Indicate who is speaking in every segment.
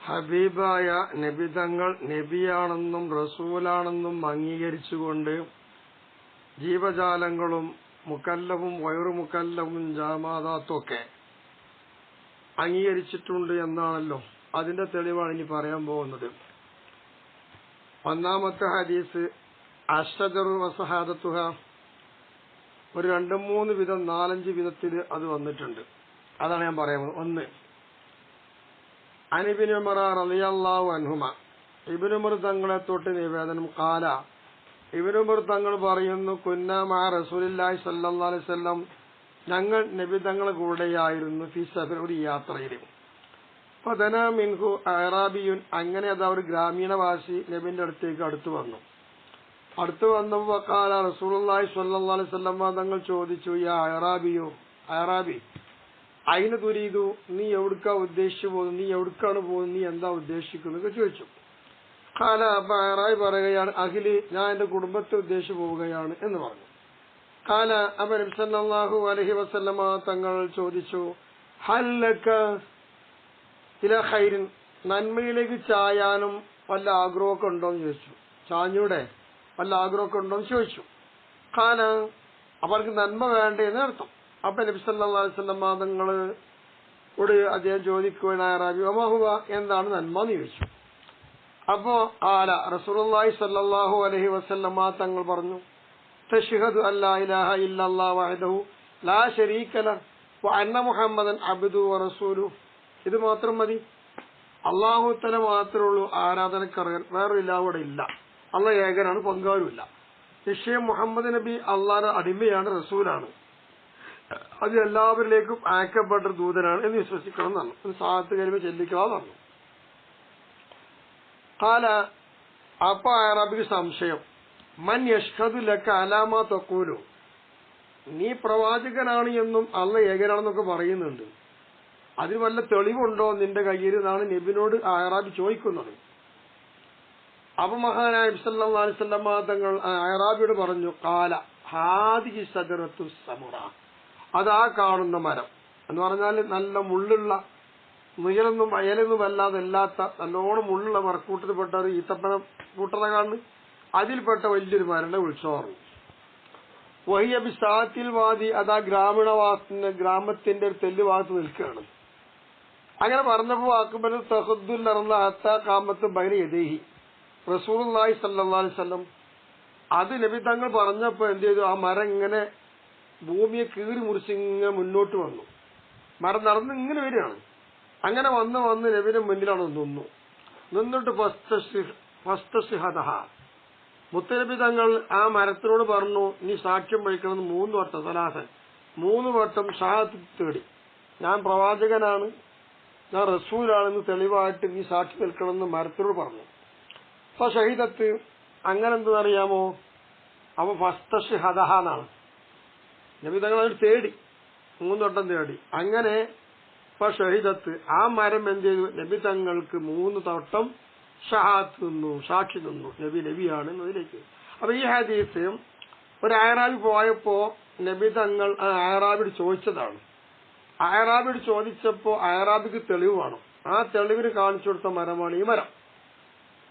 Speaker 1: ഹബീബായ നബിതങ്ങൾ നബിയാണെന്നും റസൂലാണെന്നും അംഗീകരിച്ചുകൊണ്ട് ജീവജാലങ്ങളും മുക്കല്ലവും വയറുമുക്കല്ലവും ജാമാദാത്തൊക്കെ അംഗീകരിച്ചിട്ടുണ്ട് എന്നാണല്ലോ. അതിന്റെ തെളിവാണ് ഇനി പറയാൻ പോകുന്നത്. ഒന്നാമത്തെ ഹദീസ് അഷ്ജറു വസഹാദത്തുഹ. ഒരു 2-3 വിധം 4-5 വിധത്തിൽ അത് വന്നിട്ടുണ്ട്. അതാണ് ഞാൻ പറയുന്നത്. ഒന്ന്, അനിബിന് ഉമർ റളിയല്ലാഹു അൻഹുമ, ഇബ്നു ഉമർ തങ്ങളെ തൊട്ട് നിവേദനം. ഖാല, ഇബ്നു ഉമർ തങ്ങൾ പറയുന്നു, കുന്നാ മഅ റസൂലില്ലാഹി സ്വല്ലല്ലാഹു അലൈഹി വസല്ലം, ഞങ്ങൾ നബി തങ്ങളുടെ കൂടെയായിരുന്നു. ഫീ സഫർ, ഒരു യാത്രയിൽ. ഫദനാ മിൻഹു അഅറാബിയുൻ, അങ്ങനെ അത് ഒരു ഗ്രാമീണവാസി നബിന്റെ അടുത്തേക്ക് അടുത്തു വന്നു. അടുത്തു വന്നപ്പോൾ ഖാല റസൂലുള്ളാഹി സ്വല്ലല്ലാഹു അലൈഹി വസല്ലം തങ്ങൾ ചോദിച്ചു, യാ അഅറാബിയോ, അഅറാബി, അയിന തുരീദു, നീ എവിടുക്കാ ഉദ്ദേശിച്ചു പോകുന്നു, നീ എവിടുക്കാണ് പോകുന്നത്, നീ എന്താ ഉദ്ദേശിക്കുന്നത് ചോദിച്ചു. ഖാല, അപ്പൊ അഅറാബി പറയുകയാണ്, അഖിലി, ഞാൻ എന്റെ കുടുംബത്തെ ഉദ്ദേശിച്ചു പോവുകയാണ് എന്ന് പറഞ്ഞു. ഖാല, അപ്പൊ നബി സല്ലല്ലാഹു അലൈഹി വസല്ലമ തങ്ങൾ ചോദിച്ചു, ഹൽ ലക ഇലാ ഖൈരിൻ, നന്മയിലേക്ക് ചായാനും വല്ല ആഗ്രഹമൊക്കെ ഉണ്ടോന്ന് ചോദിച്ചു. ചാഞ്ഞൂടെ വല്ല ആഗ്രഹമൊക്കെ ഉണ്ടോന്ന് ചോദിച്ചു. ഖാല, അവർക്ക് നന്മ വേണ്ടേ എന്ന് അർത്ഥം. അപ്പൊ നബി സല്ലല്ലാഹു അലൈഹി വസല്ലം തങ്ങളോട് അദ്ദേഹം ചോദിക്കുകയാണ്, അഅറാബി വമഹുവ, എന്താണ് നന്മ എന്ന് ചോദിച്ചു. അപ്പോ റസൂലുള്ളാഹി സ്വല്ലല്ലാഹു അലൈഹി വസല്ലം തങ്ങൾ പറഞ്ഞു, തശ്ഹദു അല്ലാ ഇലാഹ ഇല്ലല്ലാഹു വഹ്ദഹു ലാ ശരീക ലഹു വ അന്ന മുഹമ്മദൻ അബ്ദുഹു വ റസൂലുഹു. ഇത് മാത്രം മതി. അല്ലാഹു തആല മാത്രമേ ഉള്ളൂ ആരാധനക്കർഹൻ, വേറൊരു ഇലാഹു അവിടെ ഇല്ല. അല്ലാഹു ഏകനാണ്, പങ്കാരുമില്ല. നിശ്ചയം മുഹമ്മദ് നബി അള്ളാഹുടെ അടിമയാണ്, റസൂലാണ്. അത് എല്ലാവരിലേക്കും അയക്കപ്പെട്ട ദൂതനാണ് എന്ന് വിശ്വസിക്കണം എന്നാണ്. സാഹത്ത് കരിമ ചെല്ലിക്കണം എന്നാണ്. ഖാല, അപ്പൊ അഅറാബിക്ക് സംശയം, മൻ യഷ്ഹദു ലക അലാമാ തഖൂലു, നീ പ്രവാചകനാണ് എന്നും അല്ലാഹു ഏകനാണെന്നൊക്കെ പറയുന്നുണ്ട്, അതിന് വല്ല തെളിവുണ്ടോ നിന്റെ കയ്യിൽ എന്നാണ് നബിനോട് അഅറാബി ചോദിക്കുന്നത്. അപ്പൊ മഹാനായ നബി സല്ലല്ലാഹു അലൈഹി വസല്ലം തങ്ങൾ അഅറാബിയോട് പറഞ്ഞു, ഖാല ഹാദിഹി സദറത്തു സമുറ, അതാ കാണുന്ന മരം എന്ന് പറഞ്ഞാൽ നല്ല മുള്ളുള്ള, മുയലൊന്നും അയലൊന്നും അല്ലാത്ത നല്ലോണം മുള്ളുള്ള മരക്കൂട്ടത്തിൽപ്പെട്ട ഒരു ഈത്തപ്പഴം കൂട്ടത കാണുന്നു, അതിൽപ്പെട്ട വലിയൊരു മരന്റെ ഉത്സവമാണ്. വഹിയ ബിസാത്തിൽ വാദി, അതാ ഗ്രാമത്തിന്റെ ഒരു തെല്ല് ഭാഗത്ത് നിൽക്കുകയാണ്. അങ്ങനെ പറഞ്ഞപ്പോ അക്ബർ തഹദ്ദുൽ അർള ഹത്താ ഖാമത്ത് ബൈന യദൈഹി റസൂലുള്ളാഹി സ്വല്ലല്ലാഹു അലൈഹി വസല്ലം. അത് നബി തങ്ങൾ പറഞ്ഞപ്പോ എന്ത് ചെയ്തു, ആ മരം ഇങ്ങനെ ഭൂമിയെ കീറി മുറിച്ചിങ്ങനെ മുന്നോട്ട് വന്നു. മരം നടന്ന് ഇങ്ങനെ വരികയാണ്. അങ്ങനെ വന്ന് നബിയുടെ മുന്നിലാണ് നിന്നിട്ട് ഫസ്തശ്ഹദഹ, മുത്തനബി തങ്ങൾ ആ മരത്തിനോട് പറഞ്ഞു, നീ സാക്ഷ്യം വഹിക്കണമെന്ന് 3 വട്ടം, സലാസൻ 3 വട്ടം ഷഹാദത്ത് തേടി, ഞാൻ പ്രവാചകനാണ്, ഞാൻ റസൂലാണെന്ന് തെളിവായിട്ട് നീ സാക്ഷി നിൽക്കണമെന്ന് മരത്തിനോട് പറഞ്ഞു. അപ്പൊ ഷഹീദത്ത്, അങ്ങനെ എന്തെന്നറിയാമോ, അപ്പൊ ഫസ്തശ്ഹദഹ എന്നാണ്. നബി തങ്ങൾ അതിന് തേടി, 3 വട്ടം തേടി. അങ്ങനെ ഷഹീദത്ത്, ആ മരം എന്ത് ചെയ്തു, നബി തങ്ങൾക്ക് 3 വട്ടം ഷഹാദത്ത് നിന്നു, സാക്ഷി നിന്നു, നബിയാണ് എന്നതിലേക്ക്. അപ്പൊ ഈ ഹദീസ് ഒരു അഅറാബി പോയപ്പോ നബി തങ്ങൾ അഅറാബിയോട് ചോദിച്ചതാണ്. അഅറാബിയോട് ചോദിച്ചപ്പോ അഅറാബിക്ക് തെളിവ് വേണം. ആ തെളിവിന് കാണിച്ചു കൊടുത്ത മരമാണ് ഈ മരം.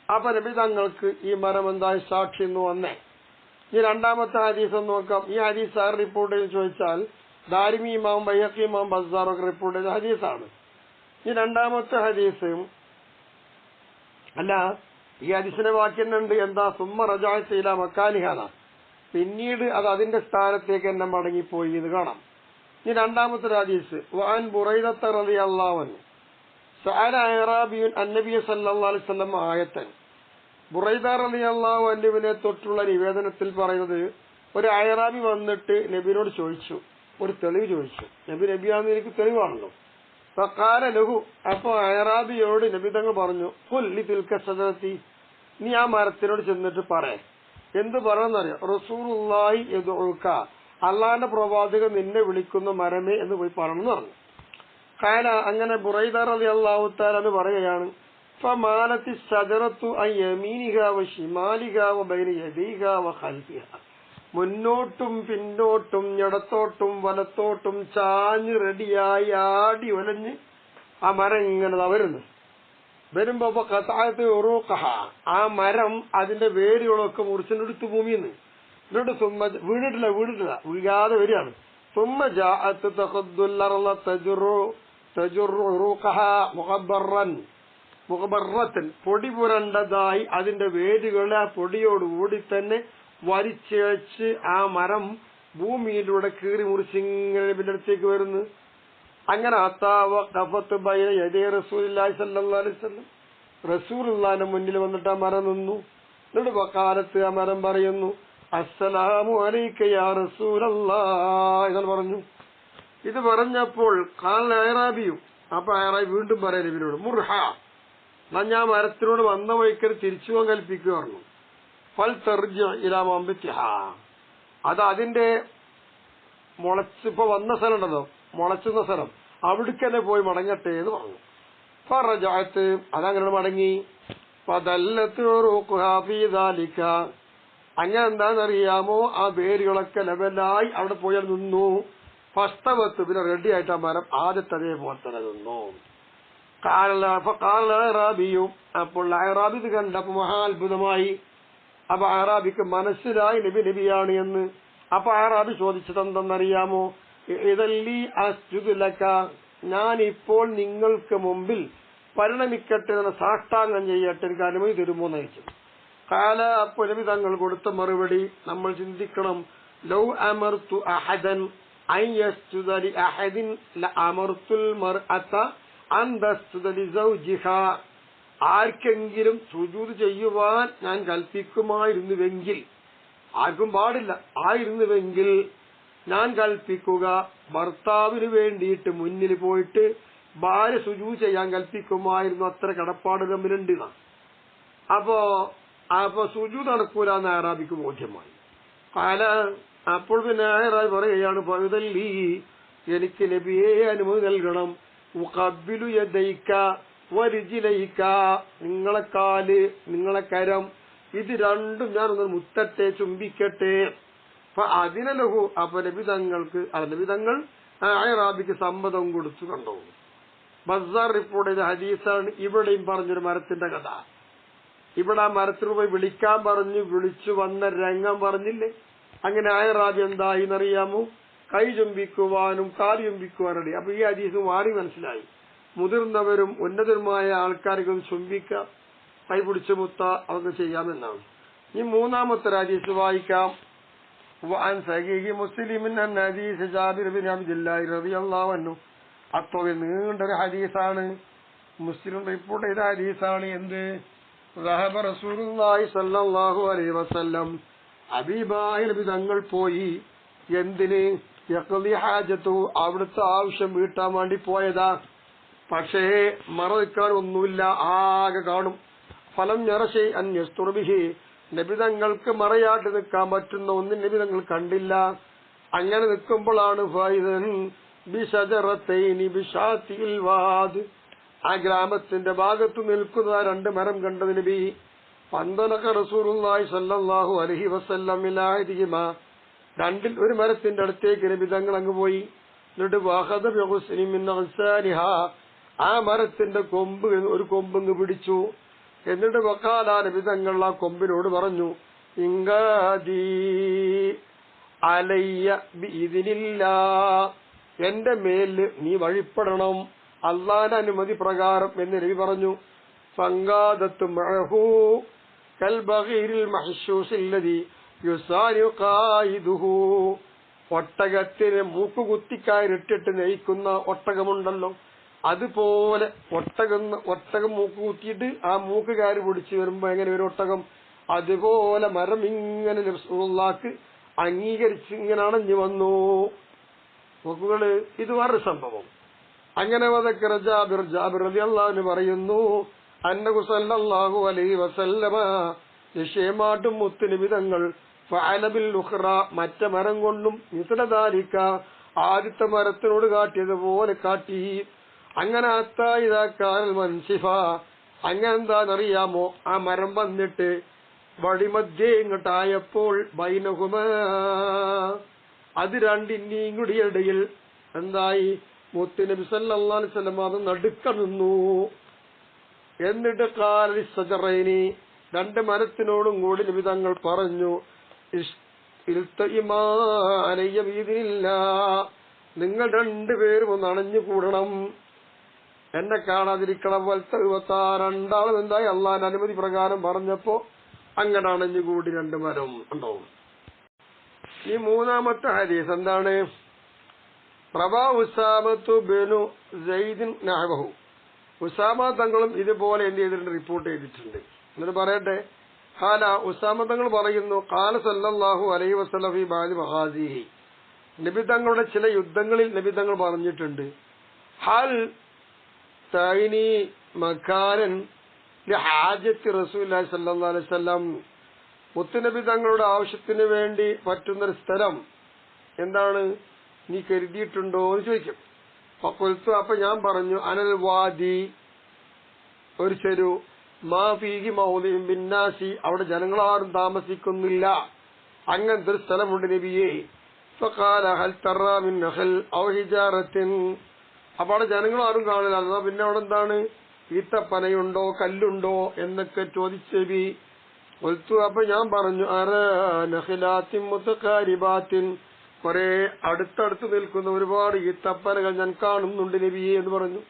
Speaker 1: അപ്പൊ നബി തങ്ങൾക്ക് ഈ മരം എന്തായി സാക്ഷി എന്ന് വന്നേ. ഈ രണ്ടാമത്തെ ഹദീസ് ഒന്ന് നോക്കാം. ഈ ഹദീസ് ആർ റിപ്പോർട്ട് ചെയ്ത് ചോദിച്ചാൽ ദാരിമി ഇമാം, ബൈഹഖി ഇമാം, ബസ്സാറൊക്കെ റിപ്പോർട്ട് ചെയ്ത ഹദീസാണ്. ഈ രണ്ടാമത്തെ ഹദീസ് അല്ല, ഈ ഹദീസിന്റെ വാക്യം ഉണ്ട്, എന്താ, സുമ്മ റജഅത ഇലാ മക്കാനിഹാ, പിന്നീട് അത് അതിന്റെ സ്ഥാനത്തേക്ക് എന്നെ മടങ്ങിപ്പോയി എന്ന് കാണാം. ഈ രണ്ടാമത്തെ ഹദീസ്, വഅൻ ബുറൈദത റളിയല്ലാഹു അൻഹു സഅല അഅറാബിയുൻ അന്നബിയ സല്ലല്ലാഹു അലൈഹി വസല്ലം ആയത്തൻ. ബുറൈദ റളിയല്ലാഹു അൻഹുവിനെ തൊട്ടുള്ള നിവേദനത്തിൽ പറയുന്നത്, ഒരു അഅറാബി വന്നിട്ട് നബിയോട് ചോദിച്ചു, ഒരു തെളിവ് ചോദിച്ചു. നബിയാണെന്ന് എനിക്ക് തെളിവാണല്ലോ. ഫഖാല ലഹു, അപ്പൊ അഅറാബിയോട് നബി തങ്ങൾ പറഞ്ഞു, ഖുൽ ലിതിൽക സദറതി, നീ ആ മരത്തിനോട് ചെന്നിട്ട് പറയേ. എന്ത് പറയണമെന്നറിയാം, റസൂലുള്ളാഹി യദ്ഉക, അള്ളാന്റെ പ്രവാചകൻ നിന്നെ വിളിക്കുന്ന മരമേ എന്ന് പോയി പറയണമെന്ന് പറഞ്ഞു. ഖാല, അങ്ങനെ ബുറൈദ റളിയല്ലാഹു തആല എന്ന് പറയുകയാണ്, ഫമാലത്തി സദറത്തു അൻ യമീനിഹാ വശിമാലിഹാ വബൈന യദൈഹാ വഖൽഫിഹാ, മുന്നോട്ടും പിന്നോട്ടും ഇടത്തോട്ടും വലത്തോട്ടും ചാഞ്ഞ് റെഡിയായി ആടി ഒലഞ്ഞ് ആ മരം ഇങ്ങനെ വരുന്നു. വരുമ്പോ കഥായത്ത് ഉറൂഖഹ, ആ മരം അതിന്റെ വേരുകളൊക്കെ മുറിച്ചെടുത്ത് ഭൂമിന്ന് എന്നിട്ട് വീണിട്ടില്ല വീഴാതെ വരികയാണ്. ثم جاءت تخض الأرض تجر عروقها മുഖബറത്തൻ, പൊടി പുരണ്ടതായി അതിന്റെ വേരുകളെ ആ പൊടിയോടുകൂടി തന്നെ വലിച്ചേച്ച് ആ മരം ഭൂമിയിലൂടെ കീറി മുറിച്ചിങ്ങനെ നബിന്റെ അടുത്തേക്ക് വരുന്നു. അങ്ങനെ റസൂലുള്ളാഹി സ്വല്ലല്ലാഹു അലൈഹി വസല്ലം റസൂലുള്ളാഹിന്റെ മുന്നിൽ വന്നിട്ട് ആ മരം നിന്നു. എന്നിട്ട് വക്കാലത്ത് ആ മരം പറയുന്നു, അസ്സലാമു അലൈക യാ റസൂലല്ലാഹ് എന്ന് പറഞ്ഞു. ഇത് പറഞ്ഞപ്പോൾ ഖാല അഅറാബിയും, അപ്പൊ അഅറാബി വീണ്ടും പറയാൻ നബിയോട്, മുർഹ, ഞാൻ മരത്തിനോട് വന്ന വഴിക്കൽ തിരിച്ചു പോകാൻ കൽപ്പിക്കുക പറഞ്ഞു. ഫൽ തർജി ഇലാ മംബിത്തിഹാ, അത് അതിന്റെ മുളച്ചിപ്പോ വന്ന സ്ഥലം ഉണ്ടല്ലോ, മുളച്ചുന്ന സ്ഥലം, അവിടേക്ക് തന്നെ പോയി മടങ്ങട്ടെ എന്ന് പറഞ്ഞു. ഫറജഅത്ത്, അതങ്ങനെ മടങ്ങി. ഫദല്ലത്ത് ഉറൂഖുഹാ ഫീ ദാലിക, അങ്ങനെ എന്താണെന്നറിയാമോ, ആ വേരുകളൊക്കെ ലെവലായി അവിടെ പോയാൽ നിന്നു. ഫസ്തവത്ത്, പിന്നെ റെഡി ആയിട്ട് ആ മരം ആദ്യത്തെ അതേപോലെ തന്നെ നിന്നു. അറാബിയും, അപ്പോൾ അറാബി ഇത് കണ്ടപ്പോ മഹാത്ഭുതമായി. അപ്പൊ അറാബിക്ക് മനസ്സിലായി നബി നബിയാണ് എന്ന്. അപ്പൊ അറാബി ചോദിച്ചത് എന്തെന്നറിയാമോ, ഇതല്ലി അസ്ജുദു ലക, ഞാനിപ്പോൾ നിങ്ങൾക്ക് മുമ്പിൽ പരിണമിക്കട്ടെ, സാഷ്ടാംഗം ചെയ്യട്ടെ, എനിക്ക് അനുമതി തരുമോ എന്ന് ചോദിച്ചു. കാല, അപ്പോൾ നബി തങ്ങൾ കൊടുത്ത മറുപടി നമ്മൾ ചിന്തിക്കണം. ലൗ അമർതു അഹദൻ അൻ യസ്ജുദ ലി അഹദിൻ ലഅമർതുൽ മർഅത അൻ തസ്ജുദ ലി സൗജിഹാ, ആർക്കെങ്കിലും സുജൂദ് ചെയ്യുവാൻ ഞാൻ കൽപ്പിക്കുമായിരുന്നുവെങ്കിൽ, ആർക്കും പാടില്ല, ആയിരുന്നുവെങ്കിൽ ഞാൻ കൽപ്പിക്കുക ഭർത്താവിന് വേണ്ടിയിട്ട് മുന്നിൽ പോയിട്ട് ഭാര്യ സുജൂദ് ചെയ്യാൻ കൽപ്പിക്കുമായിരുന്നു. അത്ര കടപ്പാട് തമ്മിലുണ്ട്. അപ്പൊ സുജൂദ് നടക്കൂലെന്ന് അറാബിക്ക് ബോധ്യമായി. കാല, അപ്പോൾ പിന്നെ അറാബി പറയുകയാണ്, പഴുതല്ലി, എനിക്ക് നബിയെ അനുമതി നൽകണം. ഉഖബ്ബിലു യദൈക വരിജിലൈക, നിങ്ങളെ കാല് നിങ്ങളെ കരം ഇത് രണ്ടും ഞാൻ ഒന്ന് മുത്തട്ടെ, ചുംബിക്കട്ടെ. അപ്പൊ അതിനലഹു, അപ്പൊ നബി തങ്ങൾ അറാബിക്ക് സമ്മതം കൊടുത്തു. കണ്ടോ, ബസ്സാർ റിപ്പോർട്ട് ചെയ്ത ഹദീസാണ്. ഇവിടെയും പറഞ്ഞൊരു മരത്തിന്റെ കഥ. ഇവിടെ ആ മരത്തിന് പോയി വിളിക്കാൻ പറഞ്ഞു, വിളിച്ചു വന്ന രംഗം പറഞ്ഞില്ലേ. അങ്ങനെ അറാബി എന്തായി എന്നറിയാമോ, കൈ ചുംബിക്കുവാനും കാല് ചുംബിക്കുവാനും. അപ്പൊ ഈ ഹദീസ് മാറി മനസ്സിലായി, മുതിർന്നവരും ഉന്നതരുമായ ആൾക്കാർക്ക് ചുംബിക്കാം, കൈ പിടിച്ചു മുത്ത, അതൊക്കെ ചെയ്യാമെന്നാണ്. ഈ മൂന്നാമത്തെ ഹദീസ് വായിക്കാം. وعن صحيح مسلم أن حديث جابر بن عبد الله رضي الله عنه, അത്രയും നീണ്ടൊരു ഹദീസാണ്, മുസ്ലിം റിപ്പോർട്ട് ചെയ്ത ഹദീസാണ്. എന്ത്, റഹബ റസൂലുള്ളാഹി സ്വല്ലല്ലാഹു അലൈഹി വസല്ലം, ഹബീബായ നബി തങ്ങൾ പോയി. എന്തിന്, യഖ്ളി ഹാജത്തു, അവിടുത്തെ ആവശ്യം വീട്ടാൻ വേണ്ടി പോയതാ. പക്ഷേ മറക്കാൻ ഒന്നുമില്ല, ആകെ കാണും. ഫലം ഞറശൈ അൻ യസ്തുർബിഹി, നബിതങ്ങൾക്ക് മറയാട്ട് നിൽക്കാൻ പറ്റുന്ന ഒന്നും നബിതങ്ങൾ കണ്ടില്ല. അങ്ങനെ നിൽക്കുമ്പോഴാണ് ഫൈദൻ ബിശജറത്തൈനി ബിശാത്തിൽ വാദ്, ആ ഗ്രാമത്തിന്റെ ഭാഗത്ത് നിൽക്കുന്ന രണ്ട് മരം കണ്ടത് നബി. പന്തലക റസൂലുള്ളാഹി സ്വല്ലല്ലാഹു അലൈഹി വസല്ലം ഇലാഹിദിഹിമാ, രണ്ടിൽ ഒരു മരത്തിന്റെ അടുത്തേക്ക് നബിതങ്ങൾ അങ്ങ് പോയി. എന്നിട്ട് വഖദ ബിഗുസ്നി മിൻ അഗ്സാനിഹാ, ആ മരത്തിന്റെ കൊമ്പ് ഒരു കൊമ്പ് പിടിച്ചു. എന്നിട്ട് വഖാല, നബിതങ്ങൾ ആ കൊമ്പിനോട് പറഞ്ഞു, ഇംഗാദി അലയ്യ ബിഇദ്നില്ലാ, എന്റെ മേല് നീ വഴിപ്പെടണം അല്ലാഹുവിന്റെ അനുമതി പ്രകാരം എന്ന് നബി പറഞ്ഞു. ഫംഗാദത്തു മഅഹു കൽ ബഗീരിൽ മഹ്ശൂസിൽ ലദി യുസാരി ഖായിദുഹു, ഒട്ടകത്തിന് മൂക്കുകുത്തിക്കയറിട്ടിട്ട് നയിക്കുന്ന ഒട്ടകമുണ്ടല്ലോ, അതുപോലെ ഒട്ടകം മൂക്ക് കുത്തിയിട്ട് ആ മൂക്ക് കയറി പിടിച്ച് വരുമ്പോ എങ്ങനെ ഒരു ഒട്ടകം, അതുപോലെ മരം ഇങ്ങനെ റസൂലുള്ളാഹിക്ക് അംഗീകരിച്ച് ഇങ്ങനെ അണഞ്ഞു വന്നു. നോക്കുകള്, ഇത് വേറൊരു സംഭവം. അങ്ങനെ വദക്കറ ജാബിർ റളിയല്ലാഹു അൻഹു പറയുന്നു, അന്നഹു സല്ലല്ലാഹു അലൈഹി വസല്ലമ, നിശ്ചയമായിട്ടും മുത്തുനബി തങ്ങൾ ഫഅല ബിൽ ഉഖ്റ, മറ്റേ മരം കൊണ്ടും മിസ്ലദാലിക, ആദ്യത്തെ മരത്തിനോട് കാട്ടിയതുപോലെ കാട്ടി. അങ്ങനെ അത്തായിതാക്കാൽ മൻസിഫ, അങ്ങനെ എന്താണെന്നറിയാമോ, ആ മരം വന്നിട്ട് വടിമധ്യേ ഇങ്ങോട്ടായപ്പോൾ ബൈനഹുമാ, അത് രണ്ടിന്റെയും കൂടി ഇടയിൽ എന്തായി, മുത്തുനബി സല്ലല്ലാഹു അലൈഹി വസല്ലം അത് നടുക്ക നിന്നു. എന്നിട്ട് കാലി സജറൈനി രണ്ട് മരത്തിനോടും കൂടി നബി തങ്ങൾ പറഞ്ഞു, നിങ്ങൾ രണ്ടുപേരും ഒന്ന് അണഞ്ഞുകൂടണം, എന്നെ കാണാതിരിക്കണം. രണ്ടാളും എന്തായി അള്ളാന്റെ അനുമതി പ്രകാരം പറഞ്ഞപ്പോ അങ്ങനെ അണഞ്ഞുകൂടി രണ്ട് മരം ഉണ്ടാവും. ഈ മൂന്നാമത്തെ ഹദീസ് എന്താണ്? റവാ ഉസാമത്തു ബിനു സൈദിൻ നഹ്വഹു. ഉസാമ തങ്ങളും ഇതുപോലെ എന്ത് ചെയ്തിട്ടുണ്ട്? റിപ്പോർട്ട് ചെയ്തിട്ടുണ്ട്. എന്നിട്ട് പറയട്ടെ, ഖാല ഉസാമ തങ്ങൾ പറയുന്നു, ഖാല സല്ലല്ലാഹു അലൈഹി വസല്ലം ഫീ ബഅദി മഗാസിഹി. നബി തങ്ങളുടെ ചില യുദ്ധങ്ങളിൽ നബി തങ്ങൾ പറഞ്ഞിട്ടുണ്ട്, ഹൽ തൈനി മക്കാനൻ ലിഹാജത്തി റസൂലുള്ളാഹി സ്വല്ലല്ലാഹു അലൈഹി വസല്ലം. മുത്തുനബി തങ്ങളുടെ ആവശ്യത്തിന് വേണ്ടി പറ്റുന്നൊരു സ്ഥലം എന്താണ് നീ കരുതിയിട്ടുണ്ടോ എന്ന് ചോദിക്കും. അപ്പൊ ഞാൻ പറഞ്ഞു, അനൽ വാദി, ഒരു ചെരു, മാ ഫീഹി മൗദിഉൻ ബിന്നാസി, അവിടെ ജനങ്ങളാരും താമസിക്കുന്നില്ല, അങ്ങനത്തെ ഒരു സ്ഥലമുണ്ട് നബിയെ. ഫഖാല ഹൽ തറാ മിൻ നഖൽ ഔ ഹിജാറത്തിൻ. അപ്പൊ അവിടെ ജനങ്ങളാരും കാണില്ല, എന്നാ പിന്നെ അവിടെ എന്താണ്, ഈത്തപ്പനയുണ്ടോ കല്ലുണ്ടോ എന്നൊക്കെ ചോദിച്ചു നബി. അപ്പൊ ഞാൻ പറഞ്ഞു, അറ നഖിലാത്തിൻ മുതഖാരിബാത്തിൻ, കുറെ അടുത്തടുത്ത് നിൽക്കുന്ന ഒരുപാട് ഈത്തപ്പനകൾ ഞാൻ കാണുന്നുണ്ട് നബിയെ എന്ന് പറഞ്ഞു.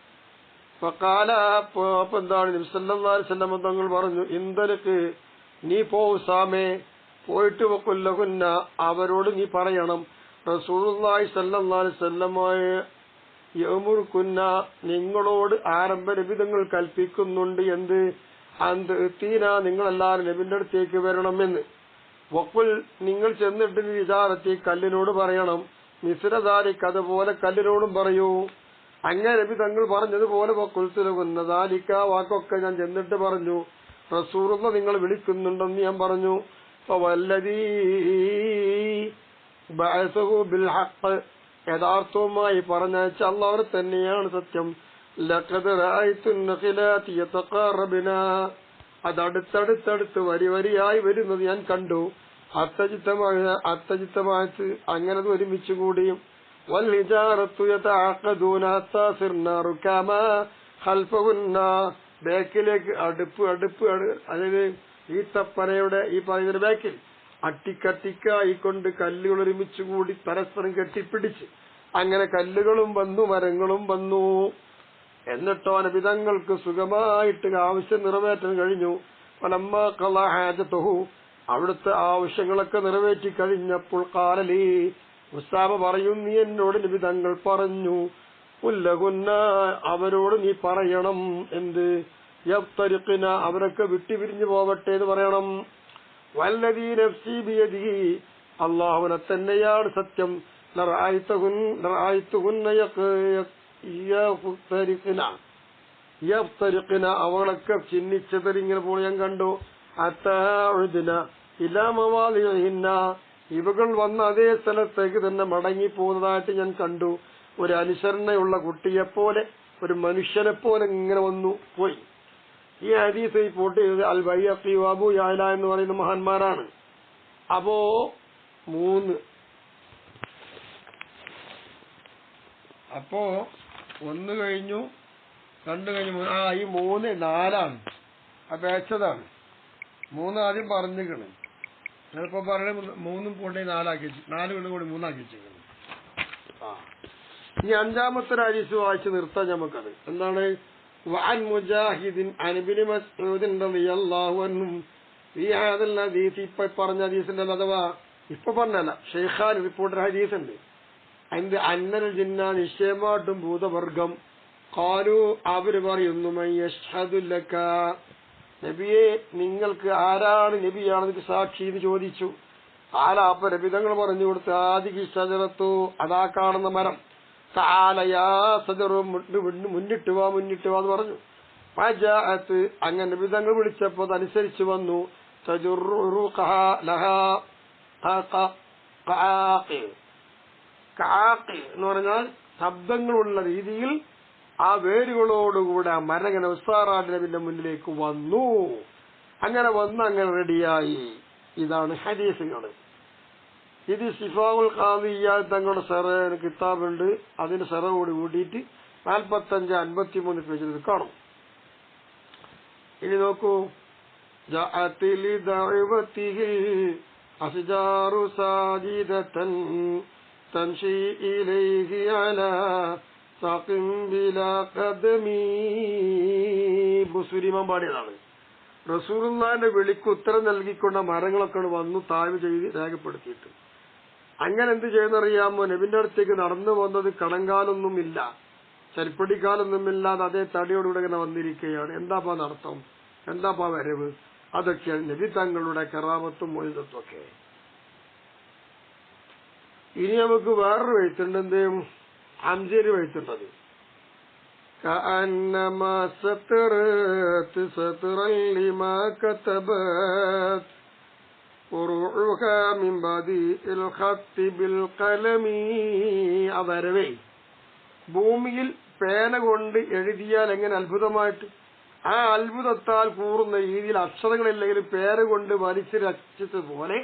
Speaker 1: ഫഖാല, അപ്പൊ എന്താണ് നബി സല്ലല്ലാഹു അലൈഹി വസല്ലം തങ്ങൾ പറഞ്ഞു, ഇന്തലക്ക്, നീ പോ ഉസാമേ, പോയിട്ട് വഖുല്ലഹുന്ന, അവരോട് നീ പറയണം, റസൂലുള്ളാഹി സല്ലല്ലാഹു അലൈഹി വസല്ലം യഅ്മുറുകുന്ന, നിങ്ങളോട് ആരംഭ നബിതങ്ങൾ കൽപ്പിക്കുന്നുണ്ട്, എന്ത്, അന്ത് തീന, നിങ്ങളെല്ലാവരും നബിന്റെ അടുത്തേക്ക് വരണമെന്ന്. വഖുൽ, നിങ്ങൾ ചെന്നിട്ട് വിചാരത്തി, കല്ലിനോട് പറയണം, മിസ്രദാലിക്, അതുപോലെ കല്ലിനോടും പറയൂ. അങ്ങനെ നബി തങ്ങൾ പറഞ്ഞതുപോലെ വഖുൽതുലഹുന്ന ദാലിക, വാക്കൊക്കെ ഞാൻ ചെന്നിട്ട് പറഞ്ഞു, റസൂലുള്ളാഹി നിങ്ങൾ വിളിക്കുന്നുണ്ടെന്ന് ഞാൻ പറഞ്ഞു. ഫവല്ലദീ ബഅസഹു ബിൽ ഹഖ്, യഥാർത്ഥവുമായി പറഞ്ഞയച്ച അല്ലാഹു തന്നെയാണ് സത്യം. ലഖദ് റഅയ്തു നഖിലാതി യതഖറബനാ, അത് അടുത്തടുത്തടുത്ത് വരി വരിയായി വരുന്നത് ഞാൻ കണ്ടു. അത്തജിത്തമാച്ച്, അങ്ങനെ ഒരുമിച്ച് കൂടിയും. വൽ ഹിജാറത്തു യതഅഖദൂന ഹത്താ സിർനാ റുകാമാ ഖൽഫഹുന്ന, ബാക്കിലേക്ക് അടുപ്പ്, അതായത് ഈത്തപ്പനയുടെ ഈ പറയുന്ന ബാക്കിൽ അട്ടിക്കട്ടിക്കായിക്കൊണ്ട് കല്ലുകൾ ഒരുമിച്ച് കൂടി പരസ്പരം കെട്ടിപ്പിടിച്ച്, അങ്ങനെ കല്ലുകളും വന്നു മരങ്ങളും വന്നു. എന്നിട്ടോ നബിതങ്ങൾക്ക് സുഖമായിട്ട് ആവശ്യം നിറവേറ്റാൻ കഴിഞ്ഞു. ഫലമ്മ ഖളാ ഹാജതുഹു, അവിടുത്തെ ആവശ്യങ്ങളൊക്കെ നിറവേറ്റി കഴിഞ്ഞപ്പോൾ ഖാലലി, ഉസാമ പറയും, നീ എന്നോട് നബിതങ്ങൾ പറഞ്ഞു, ഉല്ലഹുന്ന, അവരോട് നീ പറയണം, എന്ത്, യഫ്തരിഖ്ന, അവരൊക്കെ വിട്ടുപിരിഞ്ഞു പോവട്ടെ എന്ന് പറയണം. വല്ലദീ നഫ്സി ബിയദിഹി, അല്ലാഹുവിനെ തന്നെയാണ് സത്യം, ലറഅയ്തുഹുന്ന യഫ്തരിഖ്ന, അവളൊക്കെ ചിന്നിച്ചതറിങ്ങനെ പോയി ഞാൻ കണ്ടു. അത്തഉദ്ന ഇലാ മവാദിഹിന്ന, ഇവകൾ വന്ന അതേ സ്ഥലത്തേക്ക് തന്നെ മടങ്ങി പോകുന്നതായിട്ട് ഞാൻ കണ്ടു. ഒരു അനുസരണയുള്ള കുട്ടിയെപ്പോലെ, ഒരു മനുഷ്യനെ പോലെ ഇങ്ങനെ വന്നു പോയി. ഈ ഹദീസ് റിപ്പോർട്ട് ചെയ്തത് അൽ ബൈഹഖി അബൂ യഅല എന്ന് പറയുന്ന മഹാന്മാരാണ്. അപ്പോ 3, അപ്പോ 1 കഴിഞ്ഞു, 2 കഴിഞ്ഞു, 3, ഈ 3 4ആണ്. അപ്പൊ അയച്ചതാണ് 3 ആദ്യം പറഞ്ഞിരിക്കണ്. ഞാനിപ്പോ പറഞ്ഞ 3 പോട്ടെ 4 ആക്കി വെച്ചു, 4 കൂടി 3 ആക്കി വെച്ചിരിക്കണം. ഈ 5ാമത്തെ ഹദീസ് വായിച്ച് നിർത്താൻ നമുക്കത് എന്താണ്? വഅൻ മുജാഹിദിൻ അൻ ഇബ്നു മസ്ഊദ് റളിയല്ലാഹു അൻഹു ഈ ഹാദൽ ഹദീസ്, ഇപ്പൊ പറഞ്ഞ ഹദീസിന്റെ, അഥവാ ഇപ്പൊ പറഞ്ഞല്ല, ഷെയ്ഖാൻ റിപ്പോർട്ടർ ഹദീസ് ഉണ്ട്. അതിന്റെ അന്നൽ ജിന്ന, നിശ്ചയമായിട്ടും ഭൂതവർഗം, ഖാലു, അവര് പറയുന്നു, മൻ യശ്ഹദു ലക, നബിയെ നിങ്ങൾക്ക് ആരാണ് നബിയാണെന്ന് സാക്ഷി എന്ന് ചോദിച്ചു. അപ്പൊ നബി തങ്ങൾ പറഞ്ഞു കൊടുത്ത്, ആദികി ശജറത്തു, അതാ കാണുന്ന മരം, തആലയാ സദറു, മുന്നിട്ട് വാ എന്ന് പറഞ്ഞു. ഫജാഅത്ത്, അങ്ങനെ നബി തങ്ങൾ വിളിച്ചപ്പോ അതനുസരിച്ച് വന്നു. തജുറു ലഹാ എന്ന് പറഞ്ഞാൽ ശബ്ദങ്ങളുള്ള രീതിയിൽ ആ വേരുകളോടുകൂടെ ആ മരങ്ങനെ ഉസ്താറാന്റെ നബിന്റെ മുന്നിലേക്ക് വന്നു. അങ്ങനെ വന്ന് അങ്ങനെ റെഡിയായി. ഇതാണ് ഹദീസുകൾ. ഇത് ശിഫാഉൽ ഖാദിയ്യ തങ്ങളുടെ കിതാബുണ്ട്, അതിന്റെ കൂടി കൂട്ടിയിട്ട് 45-53 പേജിൽ ഇത് കാണും. ഇനി നോക്കൂ, ജഅതിലി ദഅവതിഹി അസ്ജാറു സാജിദതൻ തംശി ഇലൈഹി അലാ സഖിൻ ബിലാ ഖദമി. ബുസ്രിമാൻ പാടിയതാണ്. റസൂലുള്ളാഹിന്റെ വിളിക്ക് ഉത്തരം നൽകിക്കൊണ്ട മരങ്ങളൊക്കെ വന്നു താഴ്വ് ചെയ്ത് രേഖപ്പെടുത്തിയിട്ട്. അങ്ങനെ എന്ത് ചെയ്യുന്നറിയാമോ? നബിന്റെ അടുത്തേക്ക് നടന്നു വന്നത് കടങ്കാലൊന്നുമില്ല, ചരിപ്പടിക്കാലൊന്നുമില്ലാതെ അതേ തടിയോടുകൂടെ ഇങ്ങനെ വന്നിരിക്കുകയാണ്. എന്താപ്പാ നടത്തം, എന്താപ്പാ വരവ്? അതൊക്കെയാണ് നബി തങ്ങളുടെ കറാമത്തും മൊയ്തത്തും ഒക്കെ. ഇനി നമുക്ക് വേറൊരു എഴുത്തുണ്ട്, എന്തേയും അംജേരി എഴുത്തുണ്ടത്. كأنما سترت سترا لما كتبت فروعها من بديء الخط بالقلم. അവരവേ ഭൂമിയിൽ പേന കൊണ്ട് എഴുതിയാൽ എങ്ങനെ അത്ഭുതമായിട്ട്, ആ അത്ഭുതത്താൽ കൂറുന്ന രീതിയിൽ അക്ഷരങ്ങളില്ലെങ്കിൽ പേന കൊണ്ട് വലിച്ചു രക്ഷിച്ചതുപോലെ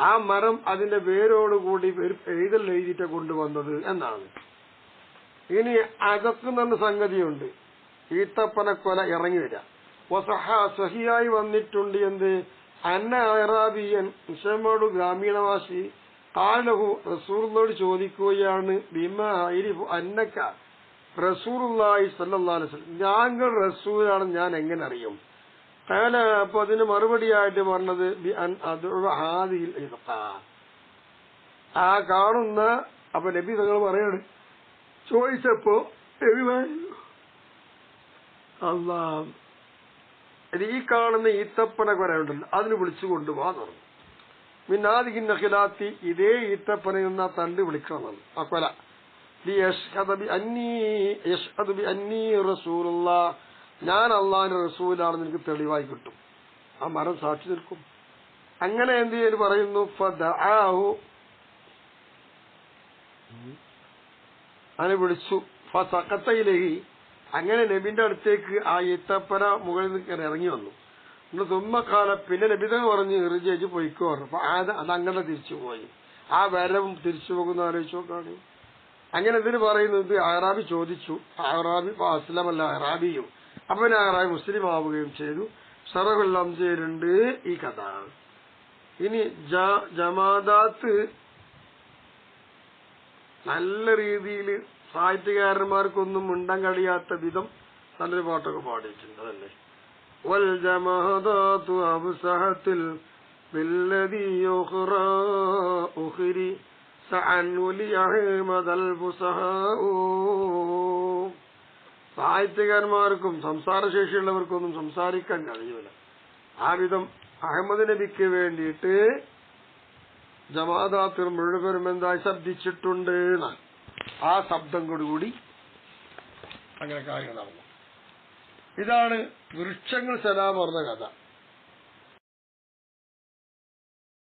Speaker 1: ആ മരം അതിന്റെ വേരോടുകൂടി എഴുതൽ എഴുതിയിട്ട് കൊണ്ടുവന്നത് എന്നാണ്. ഇനി അകക്കുന്ന സംഗതിയുണ്ട്. ഈത്തപ്പനക്കൊല ഇറങ്ങി വരാം. സഹിയായി വന്നിട്ടുണ്ട് എന്ത്? അന്ന അറാബിയൻ മുസ്ലിമോട് ഗ്രാമീണവാസി കാലഹു റസൂലിനോട് ചോദിക്കുകയാണ്, ബിമ അരിഫു അന്നക റസൂലുള്ളാഹി സ്വല്ലല്ലാഹു അലൈഹി വസല്ലം, ഞാങ്ങൾ റസൂലാണ്, ഞാൻ എങ്ങനെ അറിയും? കാല, അപ്പൊ അതിന് മറുപടിയായിട്ട് പറഞ്ഞത് ബി അൻ അദ്ഉ ഹാദിഹിൽ ഇദ്ഖാ, ആ കാണുന്ന. അപ്പൊ നബി തങ്ങൾ പറയാണ്, ചോദിച്ചപ്പോ അല്ലാ, ഈ കാണുന്ന ഈത്തപ്പന കൊല ഉണ്ടല്ലോ അതിന് വിളിച്ചു കൊണ്ടുപോകാന്ന് പറഞ്ഞു. മിന്നാദിഹിൻ നഖിലാത്തി, ഇതേ ഈത്തപ്പനയിൽ നിന്ന് ആ തണ്ട് വിളിക്കണമെന്നാണ് ആ കൊല. ഞാൻ അള്ളാഹിന്റെ റസൂലാണെന്ന് എനിക്ക് തെളിവായി കിട്ടും, ആ മരം സാക്ഷി നിൽക്കും. അങ്ങനെ എന്ത് ചെയ്ത് പറയുന്നു, ഫദഅഹു, അതിനെ വിളിച്ചു. ഫസഖത്തയിലേഹി, അങ്ങനെ നബിന്റെ അടുത്തേക്ക് ആ ഈത്തപ്പന മുകളിൽ നിന്ന് ഇറങ്ങി വന്നു. തുമ്മക്കാല, പിന്നെ നബിതങ്ങൾ പറഞ്ഞു ഇറിജേജ് പൊയ്ക്കോ പറഞ്ഞു. അപ്പൊ അതങ്ങനെ തിരിച്ചു പോയി. ആ വരവും തിരിച്ചു പോകുന്ന ആലോചിച്ചു നോക്കാണ്. അങ്ങനെ ഇതിന് പറയുന്നത് അറാബി ചോദിച്ചു. അറാബി അസ്ലമല്ല അറാബിയും. അപ്പൊ പിന്നെ അറാബി മുസ്ലിം ആവുകയും ചെയ്തു. ഷറഹുൽ അംസയിലുണ്ട് ഈ കഥ. ഇനി ജമാദാത്ത് നല്ല രീതിയിൽ സാഹിത്യകാരന്മാർക്കൊന്നും മിണ്ടാൻ കഴിയാത്ത വിധം നല്ലൊരു പാട്ടൊക്കെ പാടിയിട്ടുണ്ട്. അതല്ലേ, വൽ ജമാദാത്തു അബ്സഹത്തിൽ ബില്ലദി യുഖറാ ഉഖരി സഅനു ലി അഹ്മദൽ ഫുസഹാഉ. സാഹിത്യകാരന്മാർക്കും സംസാരശേഷിയുള്ളവർക്കൊന്നും സംസാരിക്കാൻ കഴിയൂല. ആ വിധം അഹമ്മദ് നബിക്ക് വേണ്ടിയിട്ട് ജമാദാത്തുകൾ മുഴുവനും എന്തായി ശബ്ദിച്ചിട്ടുണ്ട്. ആ ശബ്ദം കൂടി അങ്ങനെ കാര്യങ്ങൾ നടന്നു. ഇതാണ് വൃക്ഷങ്ങൾ സലാം പറഞ്ഞ കഥ.